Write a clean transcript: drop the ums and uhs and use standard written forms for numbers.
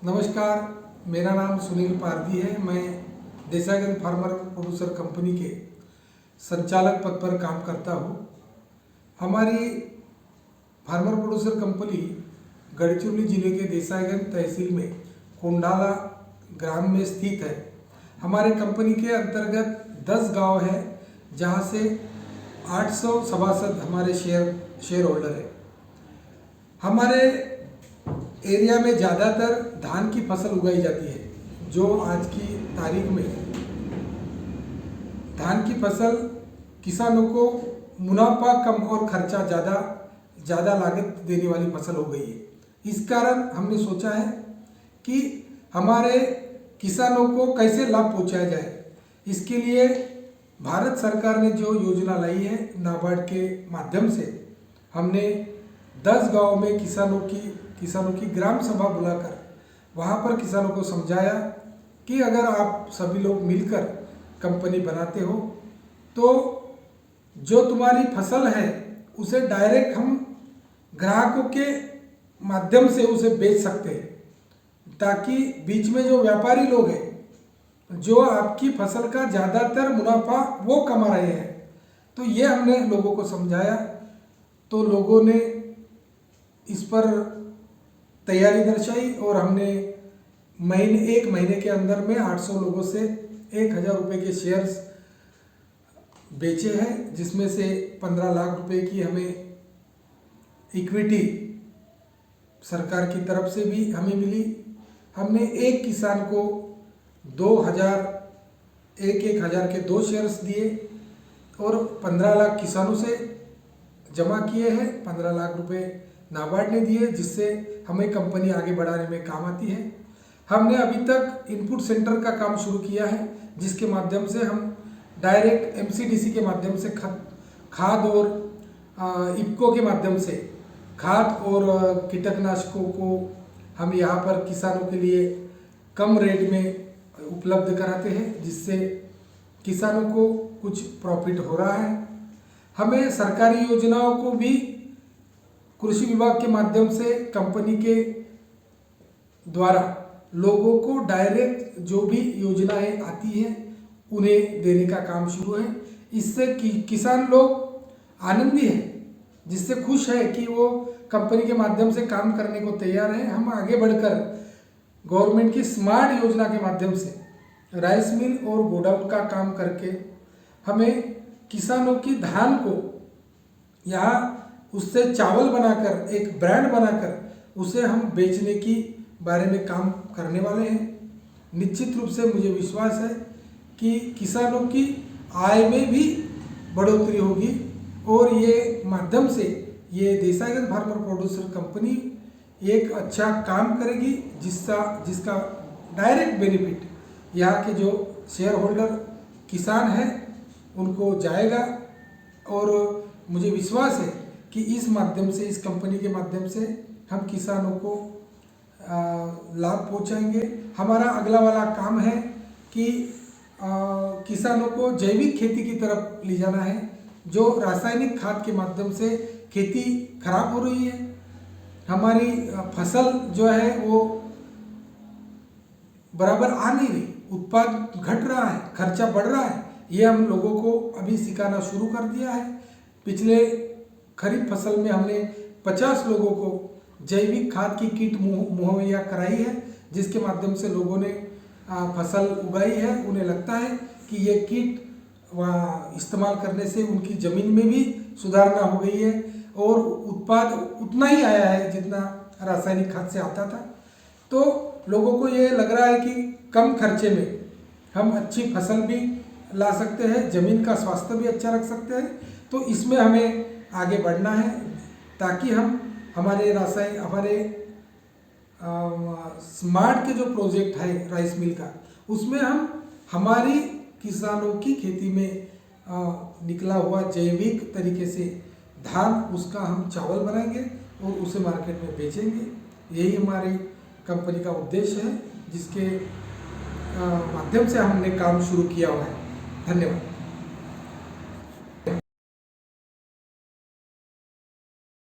नमस्कार, मेरा नाम सुनील पारदी है। मैं देसाईगंज फार्मर प्रोड्यूसर कंपनी के संचालक पद पर काम करता हूँ। हमारी फार्मर प्रोड्यूसर कंपनी गढ़चिरौली जिले के देसाईगंज तहसील में कोंडाला ग्राम में स्थित है। हमारे कंपनी के अंतर्गत 10 गांव है, जहां से 800 सभासद हमारे शेयर होल्डर है। हमारे एरिया में ज़्यादातर धान की फसल उगाई जाती है, जो आज की तारीख में धान की फसल किसानों को मुनाफा कम और खर्चा ज़्यादा लागत देने वाली फसल हो गई है। इस कारण हमने सोचा है कि हमारे किसानों को कैसे लाभ पहुंचाया जाए। इसके लिए भारत सरकार ने जो योजना लाई है नाबार्ड के माध्यम से, हमने 10 गांव में किसानों की ग्राम सभा बुलाकर वहां पर किसानों को समझाया कि अगर आप सभी लोग मिलकर कंपनी बनाते हो तो जो तुम्हारी फसल है उसे डायरेक्ट हम ग्राहकों के माध्यम से उसे बेच सकते हैं, ताकि बीच में जो व्यापारी लोग हैं जो आपकी फसल का ज़्यादातर मुनाफा वो कमा रहे हैं। तो ये हमने लोगों को समझाया, तो लोगों ने इस पर तैयारी दर्शाई और हमने एक महीने के अंदर में 800 लोगों से 1000 रुपये के शेयर्स बेचे हैं, जिसमें से 15 लाख रुपए की हमें इक्विटी सरकार की तरफ से भी हमें मिली। हमने एक किसान को 1000 के 2 शेयर्स दिए और 15 लाख किसानों से जमा किए हैं। 15 लाख रुपए नाबार्ड ने दिए, जिससे हमें कंपनी आगे बढ़ाने में काम आती है। हमने अभी तक इनपुट सेंटर का काम शुरू किया है, जिसके माध्यम से हम डायरेक्ट एमसीडीसी के माध्यम से खाद और इफ्को के माध्यम से खाद और कीटनाशकों को हम यहाँ पर किसानों के लिए कम रेट में उपलब्ध कराते हैं, जिससे किसानों को कुछ प्रॉफिट हो रहा है। हमें सरकारी योजनाओं को भी कृषि विभाग के माध्यम से कंपनी के द्वारा लोगों को डायरेक्ट जो भी योजनाएं आती हैं उन्हें देने का काम शुरू है। इससे किसान लोग आनंदी हैं, जिससे खुश है कि वो कंपनी के माध्यम से काम करने को तैयार है। हम आगे बढ़कर गवर्नमेंट की स्मार्ट योजना के माध्यम से राइस मिल और गोडाउन का काम करके हमें किसानों की धान को यहाँ उससे चावल बनाकर एक ब्रांड बनाकर उसे हम बेचने की बारे में काम करने वाले हैं। निश्चित रूप से मुझे विश्वास है कि किसानों की आय में भी बढ़ोतरी होगी और ये माध्यम से ये देसाईगंज फार्मर प्रोड्यूसर कंपनी एक अच्छा काम करेगी, जिसका डायरेक्ट बेनिफिट यहाँ के जो शेयर होल्डर किसान हैं उनको जाएगा। और मुझे विश्वास है कि इस माध्यम से, इस कंपनी के माध्यम से हम किसानों को लाभ पहुंचाएंगे। हमारा अगला वाला काम है कि किसानों को जैविक खेती की तरफ ले जाना है। जो रासायनिक खाद के माध्यम से खेती खराब हो रही है, हमारी फसल जो है वो बराबर आ नहीं रही, उत्पाद घट रहा है, खर्चा बढ़ रहा है। ये हम लोगों को अभी सिखाना शुरू कर दिया है। पिछले खरीफ फसल में हमने 50 लोगों को जैविक खाद की किट मुहैया कराई है, जिसके माध्यम से लोगों ने फसल उगाई है। उन्हें लगता है कि ये किट इस्तेमाल करने से उनकी ज़मीन में भी सुधारना हो गई है और उत्पाद उतना ही आया है जितना रासायनिक खाद से आता था। तो लोगों को ये लग रहा है कि कम खर्चे में हम अच्छी फसल भी ला सकते हैं, ज़मीन का स्वास्थ्य भी अच्छा रख सकते हैं। तो इसमें हमें आगे बढ़ना है, ताकि हम हमारे स्मार्ट के जो प्रोजेक्ट है राइस मिल का, उसमें हम हमारी किसानों की खेती में निकला हुआ जैविक तरीके से धान, उसका हम चावल बनाएंगे और उसे मार्केट में बेचेंगे। यही हमारी कंपनी का उद्देश्य है, जिसके माध्यम से हमने काम शुरू किया हुआ है। धन्यवाद।